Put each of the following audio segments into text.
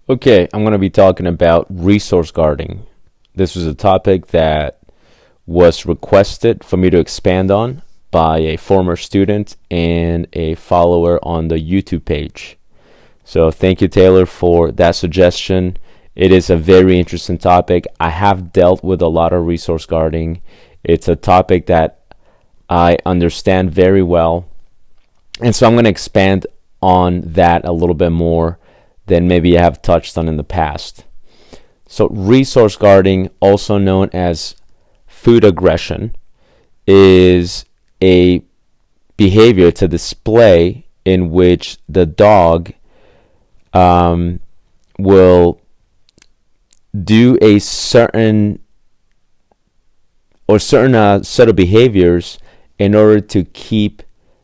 Okay, I'm going to be talking about resource guarding. This was a topic that was requested for me to expand on by a former student and a follower on the YouTube page. So thank you, Taylor, for that suggestion. It is a very interesting topic. I have dealt with a lot of resource guarding. It's a topic that I understand very well. And so I'm going to expand on that a little bit more than maybe I have touched on in the past. So resource guarding, also known as food aggression, is a behavior, to display in which the dog will do a certain set of behaviors in order to keep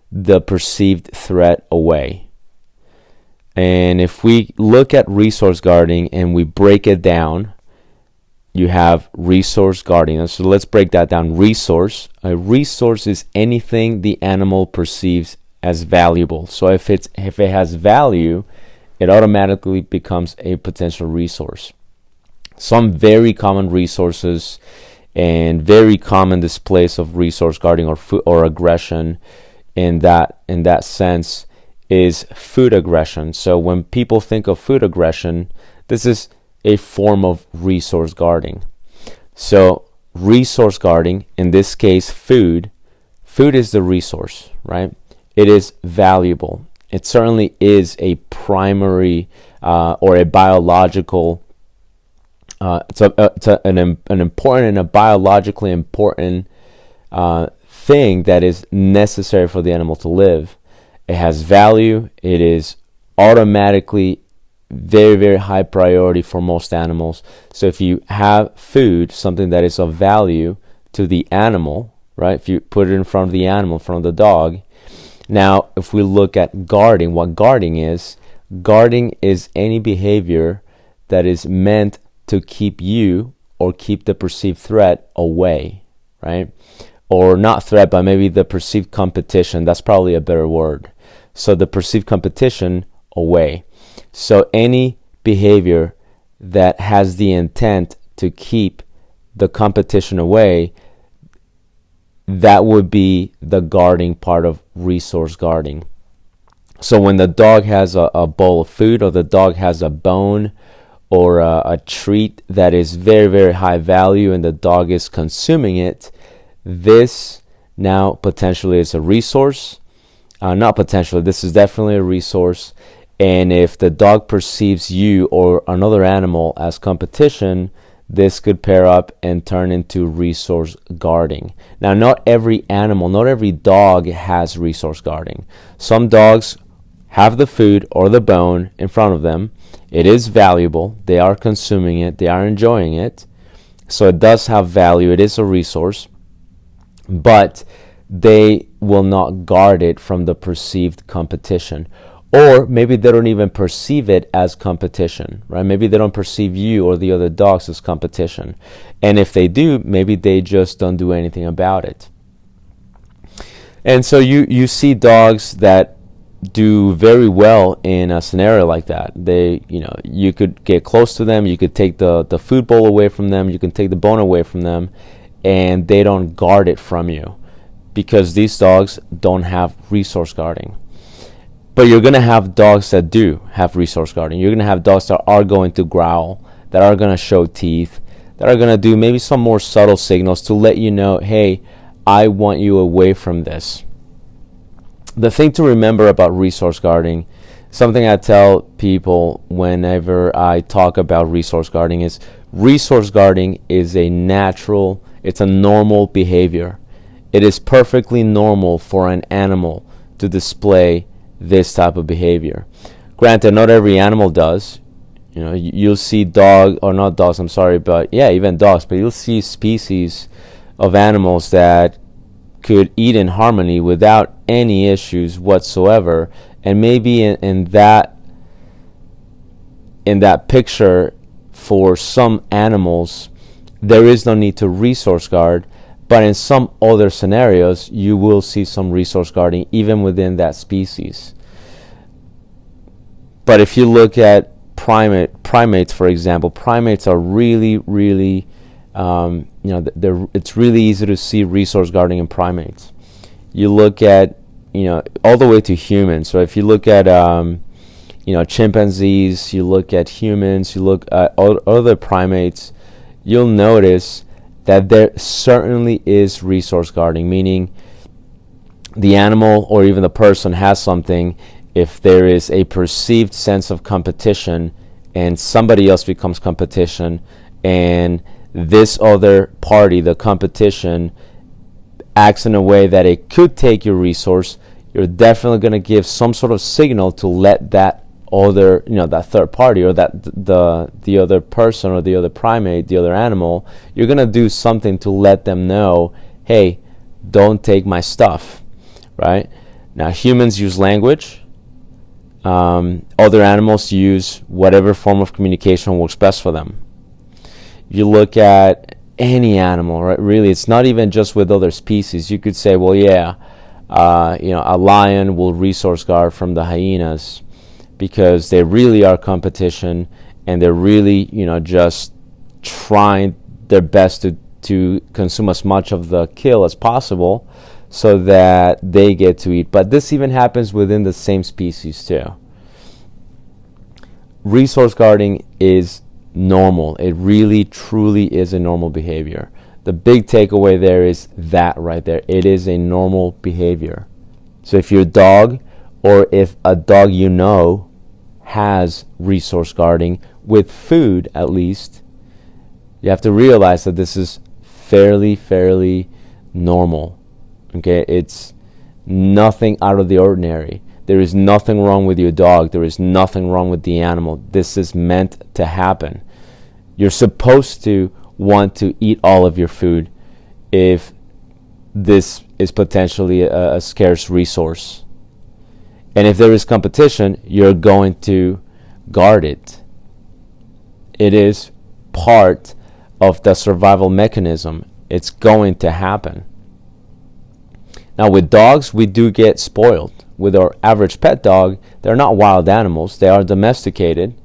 the perceived threat away. And if we look at resource guarding and we break it down, you have resource guarding. So let's break that down. A resource is anything the animal perceives as valuable. So if it has value, it automatically becomes a potential resource. Some very common resources and very common displays of resource guarding or aggression in that sense is food aggression. So when people think of food aggression, this is a form of resource guarding. So resource guarding, in this case food is the resource, right? It is valuable. It certainly is a primary or a biological it's an important and a biologically important thing that is necessary for the animal to live. It has value. It is automatically very, very high priority for most animals. So if you have food, something that is of value to the animal, right? If you put it in front of the animal, in front of the dog. Now, if we look at guarding, what guarding is any behavior that is meant to keep you or keep the perceived threat away, right? Or not threat, but maybe the perceived competition. That's probably a better word. So the perceived competition away. So any behavior that has the intent to keep the competition away, that would be the guarding part of resource guarding. So when the dog has a bowl of food, or the dog has a bone or a treat that is very, very high value and the dog is consuming it, this now potentially is a resource. Not potentially, this is definitely a resource. And if the dog perceives you or another animal as competition, this could pair up and turn into resource guarding. Now, not every animal, not every dog has resource guarding. Some dogs have the food or the bone in front of them. It is valuable. They are consuming it. They are enjoying it. So it does have value. It is a resource. But they will not guard it from the perceived competition. Or maybe they don't even perceive it as competition, right? Maybe they don't perceive you or the other dogs as competition. And if they do, maybe they just don't do anything about it. And so you see dogs that do very well in a scenario like that. You could get close to them, you could take the food bowl away from them, you can take the bone away from them, and they don't guard it from you because these dogs don't have resource guarding. But you're going to have dogs that do have resource guarding. You're going to have dogs that are going to growl, that are going to show teeth, that are going to do maybe some more subtle signals to let you know, hey, I want you away from this. The thing to remember about resource guarding, something I tell people whenever I talk about resource guarding is a natural, it's a normal behavior. It is perfectly normal for an animal to display this type of behavior. Granted, not every animal does. You'll see even dogs, but you'll see species of animals that could eat in harmony without any issues whatsoever. And maybe in that picture, for some animals, there is no need to resource guard. But in some other scenarios, you will see some resource guarding even within that species. But if you look at primates, for example. Primates are really, really, it's really easy to see resource guarding in primates. You look at, all the way to humans. So if you look at, chimpanzees, you look at humans, you look at other primates, you'll notice that there certainly is resource guarding, meaning the animal or even the person has something. If there is a perceived sense of competition and somebody else becomes competition, and this other party, the competition, acts in a way that it could take your resource, you're definitely going to give some sort of signal to let that other, that third party, or that the other person or the other primate, the other animal, you're going to do something to let them know, hey, don't take my stuff, right? Now, humans use language. Other animals use whatever form of communication works best for them. You look at any animal, right? Really, it's not even just with other species. You could say, well, yeah, a lion will resource guard from the hyenas because they really are competition, and they're really, just trying their best to consume as much of the kill as possible so that they get to eat. But this even happens within the same species too. Resource guarding is normal. It really, truly is a normal behavior. The big takeaway there is that right there. It is a normal behavior. So if your dog, or if a dog has resource guarding with food, at least, you have to realize that this is fairly normal. Okay, it's nothing out of the ordinary. There is nothing wrong with your dog. There is nothing wrong with the animal. This is meant to happen. You're supposed to want to eat all of your food if this is potentially a scarce resource. And if there is competition, you're going to guard it. It is part of the survival mechanism. It's going to happen. Now, with dogs, we do get spoiled. With our average pet dog, they're not wild animals. They are domesticated,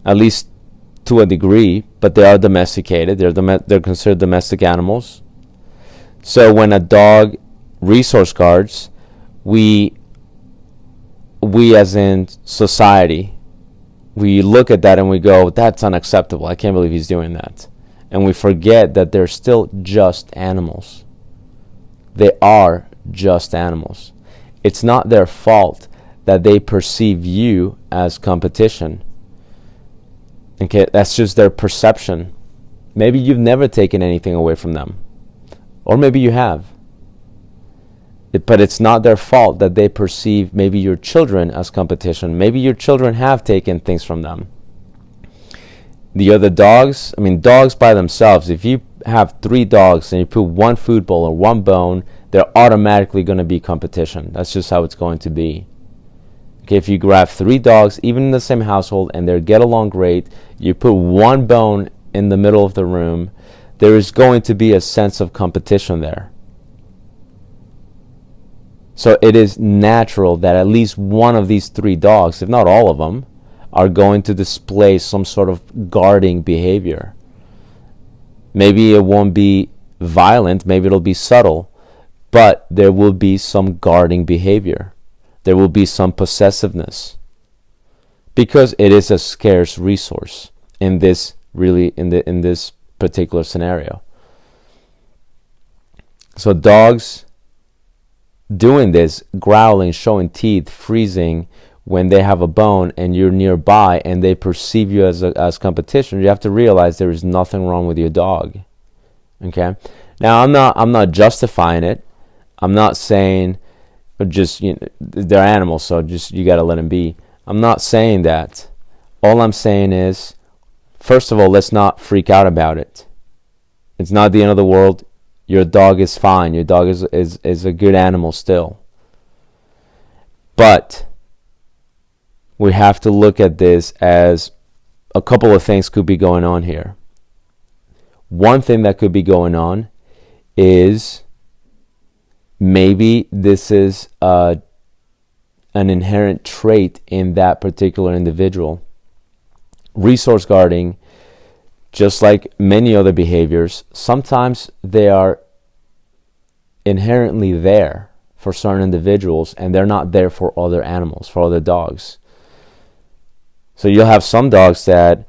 at least to a degree, but they are domesticated. They're considered domestic animals. So when a dog resource guards, we as in society, we look at that and we go, that's unacceptable. I can't believe he's doing that. And we forget that they're still just animals. They are just animals. It's not their fault that they perceive you as competition. Okay, that's just their perception. Maybe you've never taken anything away from them. Or maybe you have. But it's not their fault that they perceive maybe your children as competition. Maybe your children have taken things from them. The other dogs, dogs by themselves, if you have 3 dogs and you put one food bowl or one bone, they're automatically going to be competition. That's just how it's going to be. Okay, if you grab 3 dogs, even in the same household, and they get along great, you put one bone in the middle of the room, there is going to be a sense of competition there. So it is natural that at least one of these 3 dogs, if not all of them, are going to display some sort of guarding behavior. Maybe it won't be violent, maybe it'll be subtle, but there will be some guarding behavior. There will be some possessiveness, because it is a scarce resource in this particular scenario. So dogs doing this, growling, showing teeth, freezing when they have a bone and you're nearby and they perceive you as competition, you have to realize there is nothing wrong with your dog. Okay? Now I'm not justifying it. I'm not saying just they're animals, so just you got to let them be. I'm not saying that. All I'm saying is, first of all, let's not freak out about it. It's not the end of the world. Your dog is fine. Your dog is a good animal still. But we have to look at this as a couple of things could be going on here. One thing that could be going on is maybe this is an an inherent trait in that particular individual. Resource guarding, just like many other behaviors, sometimes they are inherently there for certain individuals and they're not there for other animals, for other dogs. So you'll have some dogs that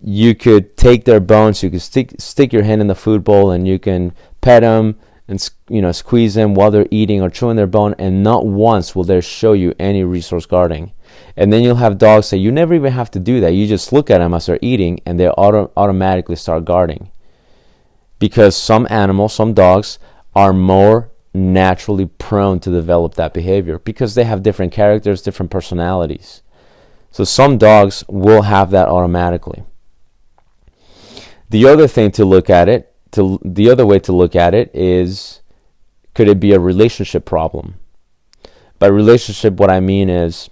you could take their bones, you could stick your hand in the food bowl and you can pet them and squeeze them while they're eating or chewing their bone, and not once will they show you any resource guarding. And then you'll have dogs that you never even have to do that. You just look at them as they're eating and they automatically start guarding. Because some animals, some dogs, are more naturally prone to develop that behavior because they have different characters, different personalities. So some dogs will have that automatically. The other thing to look at it, the other way to look at it is, could it be a relationship problem? By relationship, what I mean is,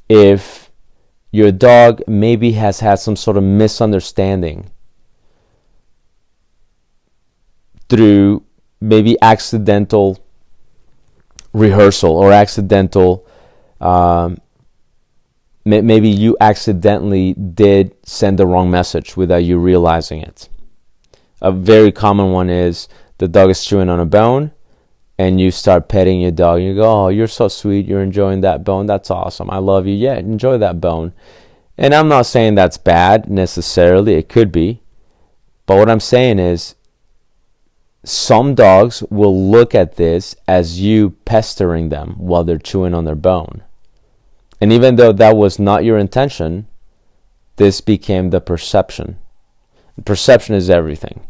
if your dog maybe has had some sort of misunderstanding through maybe accidental rehearsal or accidental, maybe you accidentally did send the wrong message without you realizing it. A very common one is the dog is chewing on a bone and you start petting your dog. You go, oh, you're so sweet. You're enjoying that bone. That's awesome. I love you. Yeah, enjoy that bone. And I'm not saying that's bad necessarily. It could be. But what I'm saying is, some dogs will look at this as you pestering them while they're chewing on their bone. And even though that was not your intention, this became the perception. Perception is everything.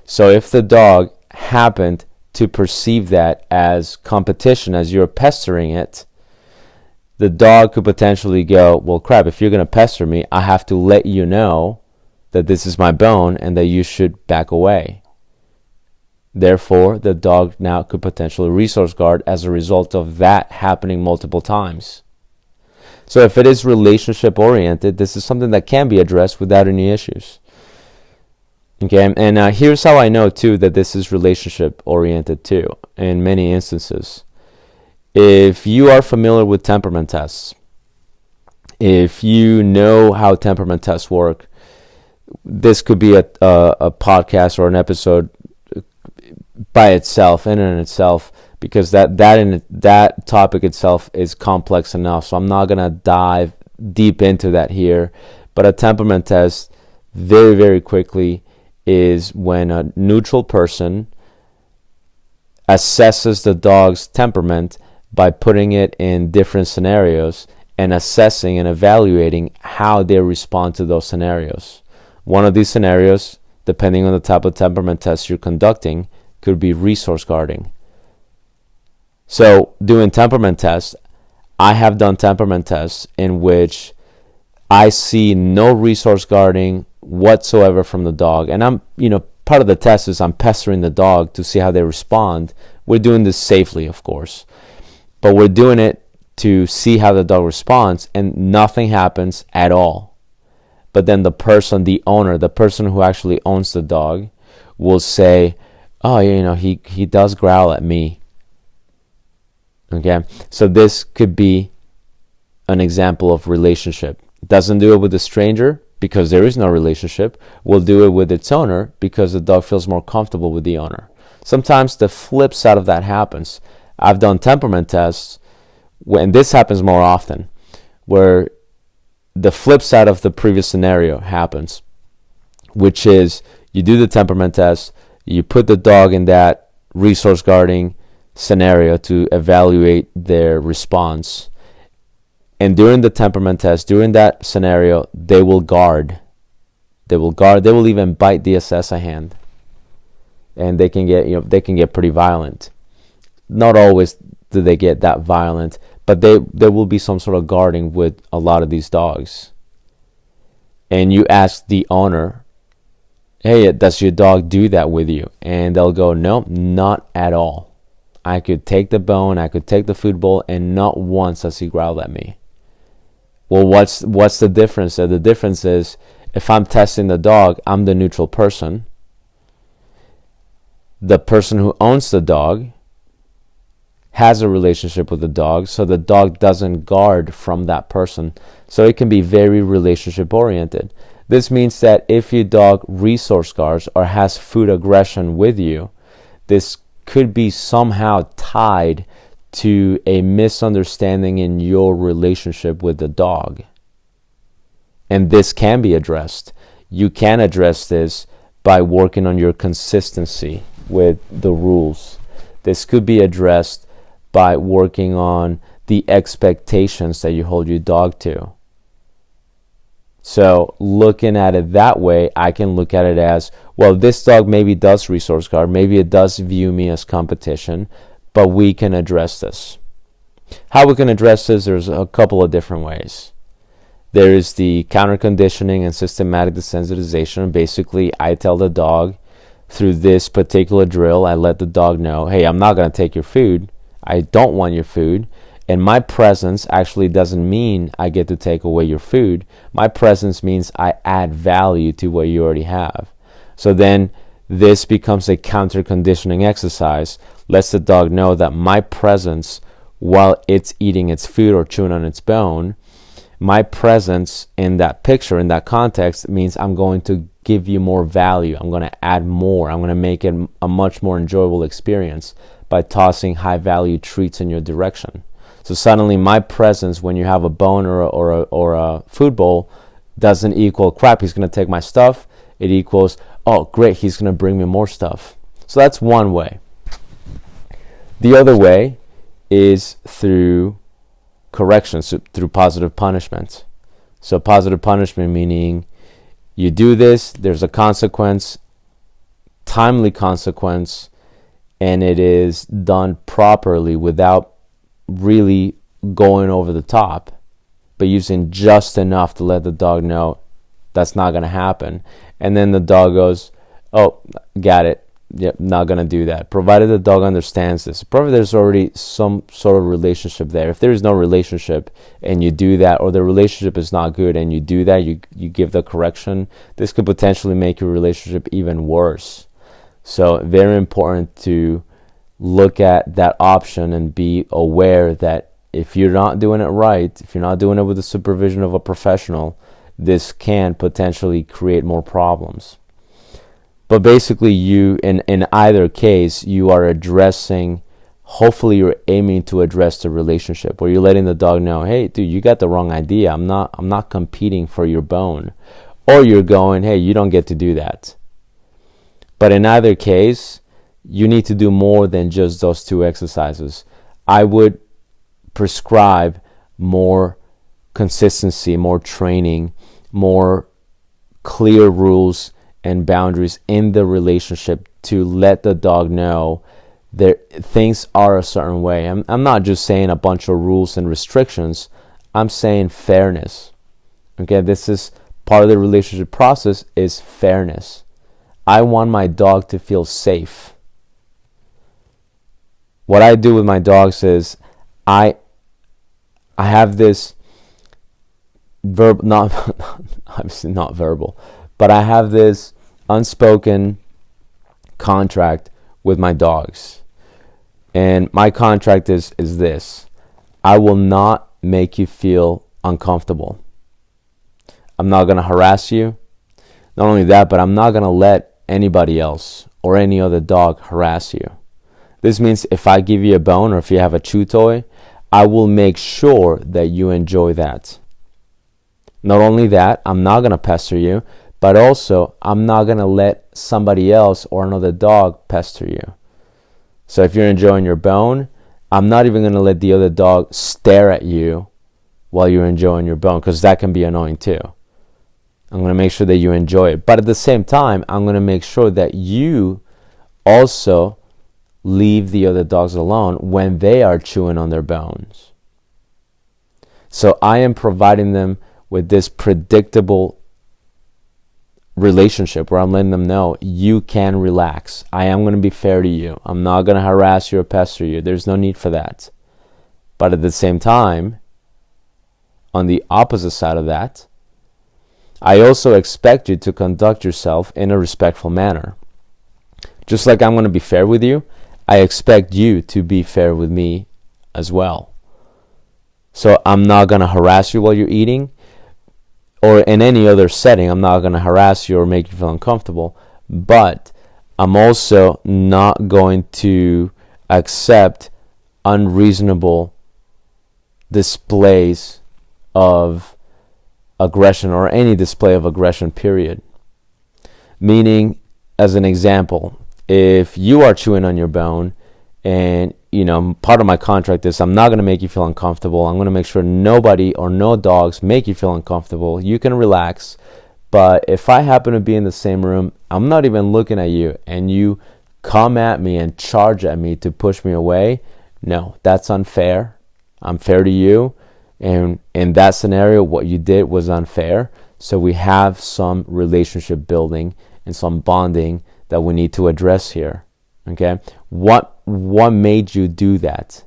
So if the dog happened to perceive that as competition, as you're pestering it, the dog could potentially go, well, crap, if you're going to pester me, I have to let you know that this is my bone and that you should back away. Therefore, the dog now could potentially resource guard as a result of that happening multiple times. So if it is relationship oriented, this is something that can be addressed without any issues. Okay, and here's how I know too that this is relationship oriented too in many instances. If you are familiar with temperament tests, if you know how temperament tests work, this could be a podcast or an episode by itself, in and itself, because that topic itself is complex enough. So I'm not gonna dive deep into that here. But a temperament test, very, very quickly, is when a neutral person assesses the dog's temperament by putting it in different scenarios and assessing and evaluating how they respond to those scenarios. One of these scenarios, depending on the type of temperament test you're conducting, could be resource guarding. So doing temperament tests, I have done temperament tests in which I see no resource guarding whatsoever from the dog. And I'm, part of the test is I'm pestering the dog to see how they respond. We're doing this safely, of course, but we're doing it to see how the dog responds, and nothing happens at all. But then the owner, the person who actually owns the dog, will say, oh, he does growl at me. Okay, so this could be an example of relationship. Doesn't do it with a stranger because there is no relationship. Will do it with its owner because the dog feels more comfortable with the owner. Sometimes the flip side of that happens. I've done temperament tests, and this happens more often, where the flip side of the previous scenario happens, which is you do the temperament test, you put the dog in that resource guarding scenario to evaluate their response. And during the temperament test, during that scenario, they will guard. They will even bite the assessor hand. And they can get pretty violent. Not always do they get that violent, but there will be some sort of guarding with a lot of these dogs. And you ask the owner, hey, does your dog do that with you? And they'll go, no, not at all. I could take the bone, I could take the food bowl, and not once does he growl at me. Well, what's the difference? The difference is, if I'm testing the dog, I'm the neutral person. The person who owns the dog has a relationship with the dog, so the dog doesn't guard from that person. So it can be very relationship oriented. This means that if your dog resource guards or has food aggression with you, this could be somehow tied to a misunderstanding in your relationship with the dog. And this can be addressed. You can address this by working on your consistency with the rules. This could be addressed by working on the expectations that you hold your dog to. So looking at it that way, I can look at it as, well, this dog maybe does resource guard, maybe it does view me as competition, but we can address this. How we can address this, there's a couple of different ways. There is the counter conditioning and systematic desensitization. Basically, I tell the dog through this particular drill, I let the dog know, hey, I'm not going to take your food. I don't want your food. And my presence actually doesn't mean I get to take away your food. My presence means I add value to what you already have. So then this becomes a counter conditioning exercise. Lets the dog know that my presence while it's eating its food or chewing on its bone, my presence in that picture, in that context, means I'm going to give you more value. I'm going to add more. I'm going to make it a much more enjoyable experience by tossing high value treats in your direction. So suddenly my presence when you have a bone or a food bowl doesn't equal crap, he's going to take my stuff. It equals, oh great, he's going to bring me more stuff. So that's one way. The other way is through corrections, through positive punishment. So positive punishment meaning you do this, there's a consequence, timely consequence, and it is done properly without really going over the top, but using just enough to let the dog know that's not going to happen. And then the dog goes, oh, got it. Yep, not going to do that. Provided the dog understands this. Provided there's already some sort of relationship there. If there is no relationship and you do that, or the relationship is not good and you do that, you give the correction, this could potentially make your relationship even worse. So very important to look at that option and be aware that if you're not doing it right, if you're not doing it with the supervision of a professional, this can potentially create more problems. But basically you, in either case, you are addressing, hopefully you're aiming to address the relationship, where you're letting the dog know, hey dude, you got the wrong idea. I'm not competing for your bone. Or you're going, hey, you don't get to do that. But in either case, you need to do more than just those two exercises. I would prescribe more consistency, more training, more clear rules and boundaries in the relationship to let the dog know that things are a certain way. I'm not just saying a bunch of rules and restrictions. I'm saying fairness. Okay, this is part of the relationship process, is fairness. I want my dog to feel safe. What I do with my dogs is I have this obviously not verbal, but I have this unspoken contract with my dogs. And my contract is this: I will not make you feel uncomfortable. I'm not going to harass you. Not only that, but I'm not going to let anybody else or any other dog harass you. This means if I give you a bone or if you have a chew toy, I will make sure that you enjoy that. Not only that, I'm not going to pester you, but also I'm not going to let somebody else or another dog pester you. So if you're enjoying your bone, I'm not even going to let the other dog stare at you while you're enjoying your bone, because that can be annoying too. I'm going to make sure that you enjoy it. But at the same time, I'm going to make sure that you also leave the other dogs alone when they are chewing on their bones. So I am providing them with this predictable relationship where I'm letting them know you can relax. I am going to be fair to you. I'm not going to harass you or pester you. There's no need for that. But at the same time, on the opposite side of that, I also expect you to conduct yourself in a respectful manner. Just like I'm going to be fair with you, I expect you to be fair with me as well. So I'm not going to harass you while you're eating, or in any other setting. I'm not going to harass you or make you feel uncomfortable, but I'm also not going to accept unreasonable displays of aggression, or any display of aggression, period. Meaning, as an example, if you are chewing on your bone, and part of my contract is I'm not going to make you feel uncomfortable. I'm going to make sure nobody or no dogs make you feel uncomfortable. You can relax. But if I happen to be in the same room, I'm not even looking at you, and you come at me and charge at me to push me away, no, that's unfair. I'm fair to you. And in that scenario, what you did was unfair. So we have some relationship building and some bonding that we need to address here. Okay? What made you do that?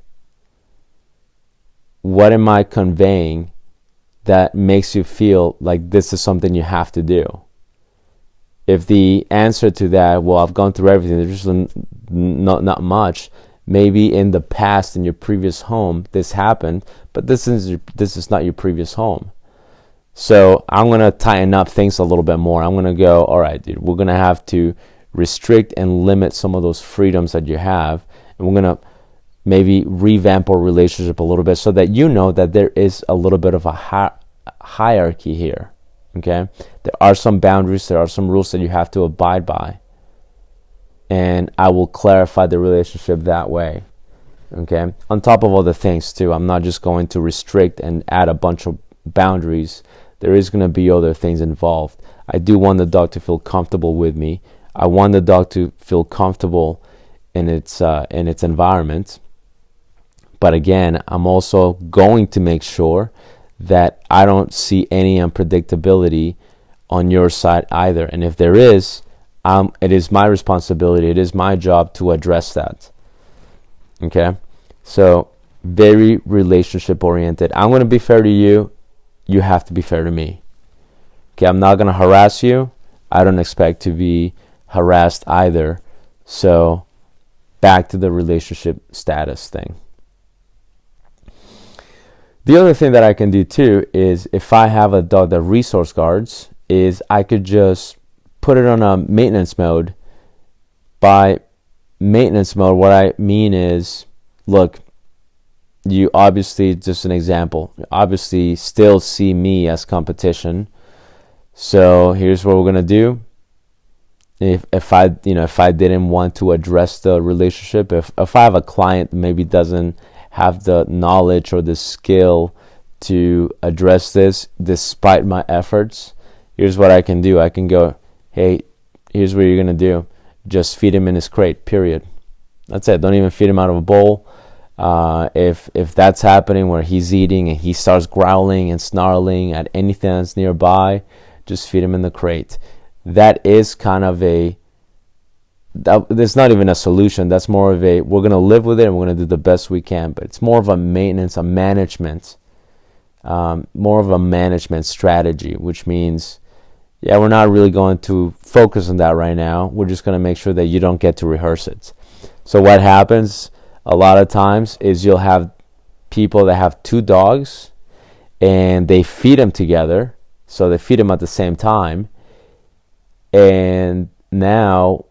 What am I conveying that makes you feel like this is something you have to do? If the answer to that, well, I've gone through everything, there's just not much. Maybe in the past, in your previous home, this happened, but this is not your previous home. So I'm going to tighten up things a little bit more. I'm going to go, all right, dude, we're going to have to restrict and limit some of those freedoms that you have, and we're going to maybe revamp our relationship a little bit so that you know that there is a little bit of a hierarchy here. Okay? There are some boundaries, there are some rules that you have to abide by. And I will clarify the relationship that way. Okay? On top of other things too, I'm not just going to restrict and add a bunch of boundaries. There is going to be other things involved. I do want the dog to feel comfortable with me. I want the dog to feel comfortable in its environment. But again, I'm also going to make sure that I don't see any unpredictability on your side either. And if there is, it is my responsibility, it is my job to address that. Okay? So, very relationship oriented. I'm going to be fair to you. You have to be fair to me. Okay? I'm not going to harass you. I don't expect to be harassed either. So, back to the relationship status thing. The other thing that I can do too is, if I have a dog that resource guards, is I could just put it on a maintenance mode. By maintenance mode, what I mean is, look, you obviously, just an example, obviously still see me as competition. So here's what we're gonna do. If I didn't want to address the relationship, if I have a client that maybe doesn't have the knowledge or the skill to address this despite my efforts, here's what I can do. I can go, hey, here's what you're going to do. Just feed him in his crate, period. That's it. Don't even feed him out of a bowl. If that's happening where he's eating and he starts growling and snarling at anything that's nearby, just feed him in the crate. That is kind of that's not even a solution. That's more of we're going to live with it and we're going to do the best we can. But it's more of a maintenance, a management, more of a management strategy, which means, yeah, we're not really going to focus on that right now. We're just going to make sure that you don't get to rehearse it. So what happens a lot of times is you'll have people that have two dogs and they feed them together. So they feed them at the same time. And now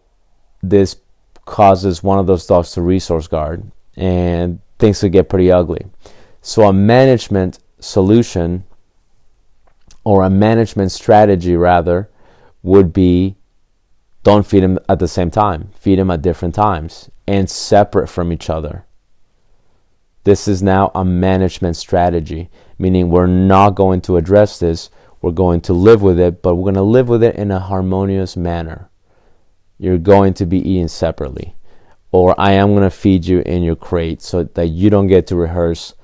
this causes one of those dogs to resource guard, and things could get pretty ugly. So a management solution, or a management strategy rather, would be, don't feed them at the same time. Feed them at different times and separate from each other. This is now a management strategy, meaning we're not going to address this. We're going to live with it, but we're going to live with it in a harmonious manner. You're going to be eating separately. Or I am going to feed you in your crate so that you don't get to rehearse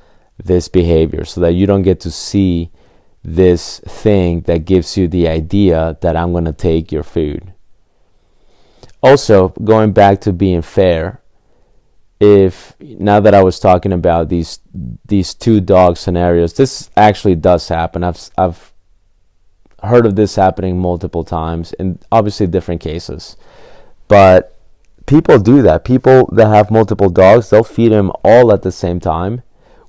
this behavior, so that you don't get to see this thing that gives you the idea that I'm going to take your food. Also, going back to being fair, now that I was talking about these two dog scenarios, this actually does happen. I've heard of this happening multiple times, in obviously different cases. But people do that. People that have multiple dogs, they'll feed them all at the same time,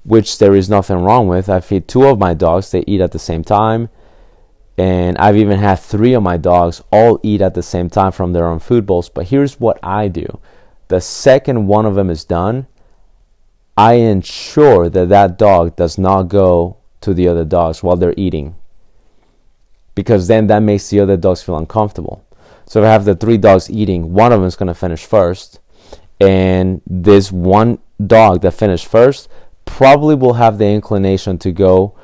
which there is nothing wrong with. I feed 2 of my dogs, they eat at the same time. And I've even had 3 of my dogs all eat at the same time from their own food bowls. But here's what I do. The second one of them is done, I ensure that that dog does not go to the other dogs while they're eating, because then that makes the other dogs feel uncomfortable. So if I have the 3 dogs eating, one of them is going to finish first, and this one dog that finished first probably will have the inclination to go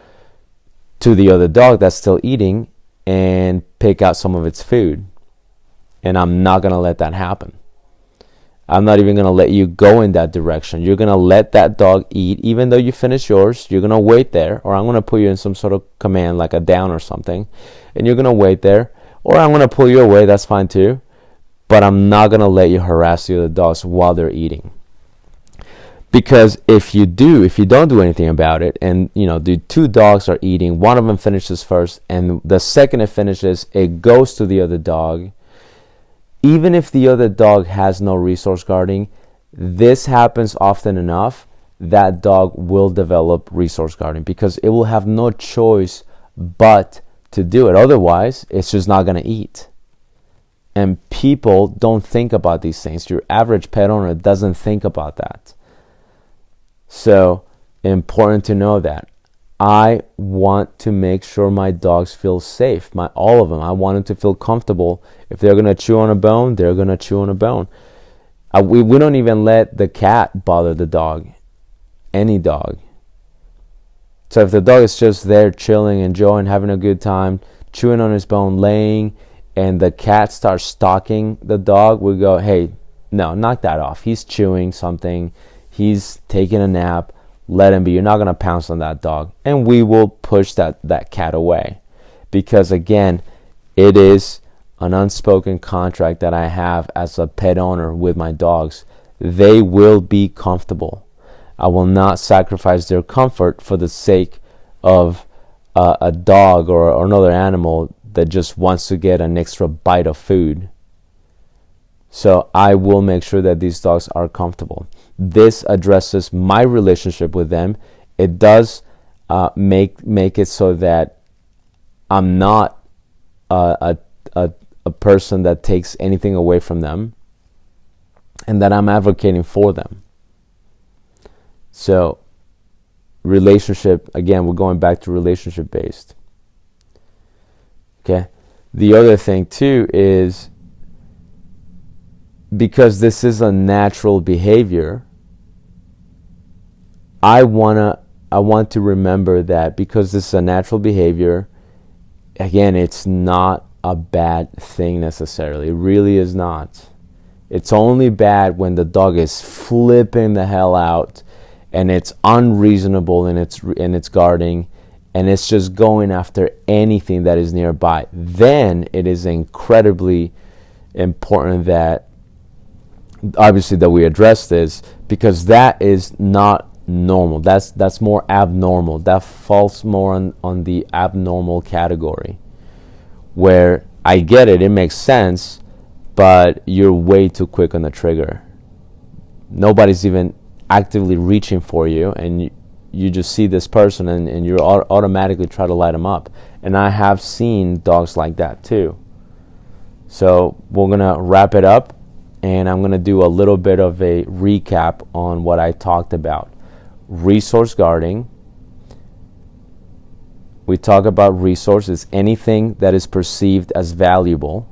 to the other dog that's still eating and pick out some of its food. And I'm not going to let that happen. I'm not even going to let you go in that direction. You're going to let that dog eat, even though you finish yours. You're going to wait there, or I'm going to put you in some sort of command like a down or something, and you're going to wait there, or I'm going to pull you away. That's fine too, but I'm not going to let you harass the other dogs while they're eating. Because if you don't do anything about it, and the 2 dogs are eating, one of them finishes first, and the second it finishes, it goes to the other dog. Even if the other dog has no resource guarding, this happens often enough, that dog will develop resource guarding, because it will have no choice but to do it. Otherwise, it's just not going to eat. And people don't think about these things. Your average pet owner doesn't think about that. So, important to know that. I want to make sure my dogs feel safe. All of them. I want them to feel comfortable. If they're going to chew on a bone, they're going to chew on a bone. We don't even let the cat bother the dog. Any dog. So if the dog is just there chilling, enjoying, having a good time, chewing on his bone, laying, and the cat starts stalking the dog, we go, hey, no, knock that off. He's chewing something. He's taking a nap. Let him be. You're not going to pounce on that dog. And we will push that cat away. Because again, it is an unspoken contract that I have as a pet owner with my dogs. They will be comfortable. I will not sacrifice their comfort for the sake of a dog or another animal that just wants to get an extra bite of food. So I will make sure that these dogs are comfortable. This addresses my relationship with them. It does make it so that I'm not a person that takes anything away from them, and that I'm advocating for them. So relationship, again, we're going back to relationship based. Okay. The other thing too is, because this is a natural behavior, I want to remember that because this is a natural behavior, again, it's not a bad thing necessarily. It really is not. It's only bad when the dog is flipping the hell out and it's unreasonable in its guarding, and it's just going after anything that is nearby. Then it is incredibly important that obviously that we address this, because that is not normal. That's more abnormal. That falls more on the abnormal category, where I get it, it makes sense, but you're way too quick on the trigger. Nobody's even actively reaching for you, and you just see this person and you automatically try to light them up. And I have seen dogs like that too. So we're going to wrap it up, and I'm going to do a little bit of a recap on what I talked about. Resource guarding. We talk about resources, anything that is perceived as valuable.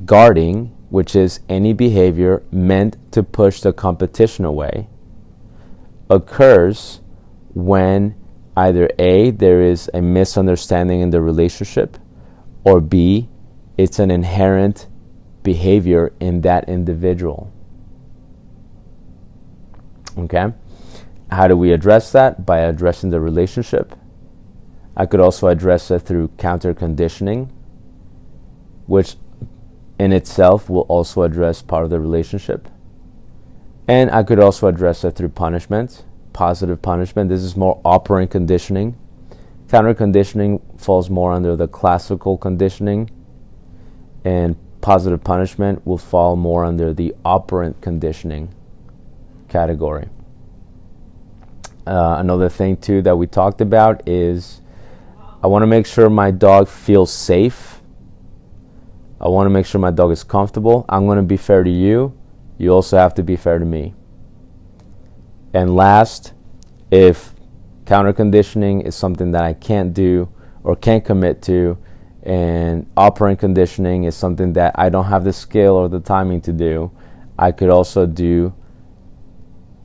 Guarding, which is any behavior meant to push the competition away, occurs when either A, there is a misunderstanding in the relationship, or B, it's an inherent behavior in that individual. Okay? How do we address that? By addressing the relationship. I could also address it through counter conditioning, which in itself will also address part of the relationship. And I could also address it through punishment, positive punishment. This is more operant conditioning. Counter conditioning falls more under the classical conditioning, and positive punishment will fall more under the operant conditioning category. Another thing too that we talked about is I want to make sure my dog feels safe. I want to make sure my dog is comfortable. I'm going to be fair to you. You also have to be fair to me. And last, if counter conditioning is something that I can't do or can't commit to, and operant conditioning is something that I don't have the skill or the timing to do, I could also do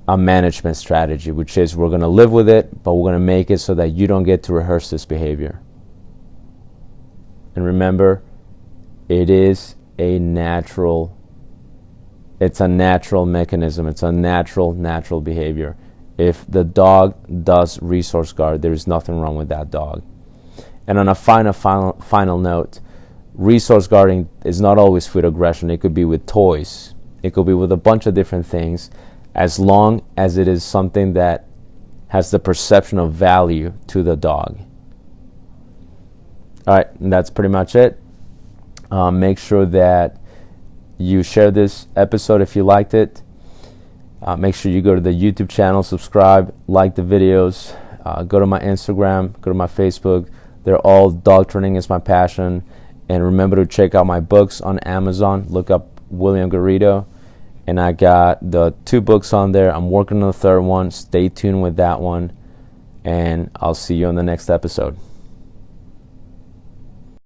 a management strategy, which is we're going to live with it, but we're going to make it so that you don't get to rehearse this behavior. And remember, it's a natural mechanism. It's a natural behavior. If the dog does resource guard, there is nothing wrong with that dog. And on a final note, resource guarding is not always with aggression. It could be with toys. It could be with a bunch of different things, as long as it is something that has the perception of value to the dog. All right, and that's pretty much it. Make sure that you share this episode if you liked it. Make sure you go to the YouTube channel, subscribe, like the videos, go to my Instagram, go to my Facebook. They're all Dog Training is My Passion. And remember to check out my books on Amazon. Look up William Garrido. And I got the 2 books on there. I'm working on the 3rd one. Stay tuned with that one. And I'll see you on the next episode.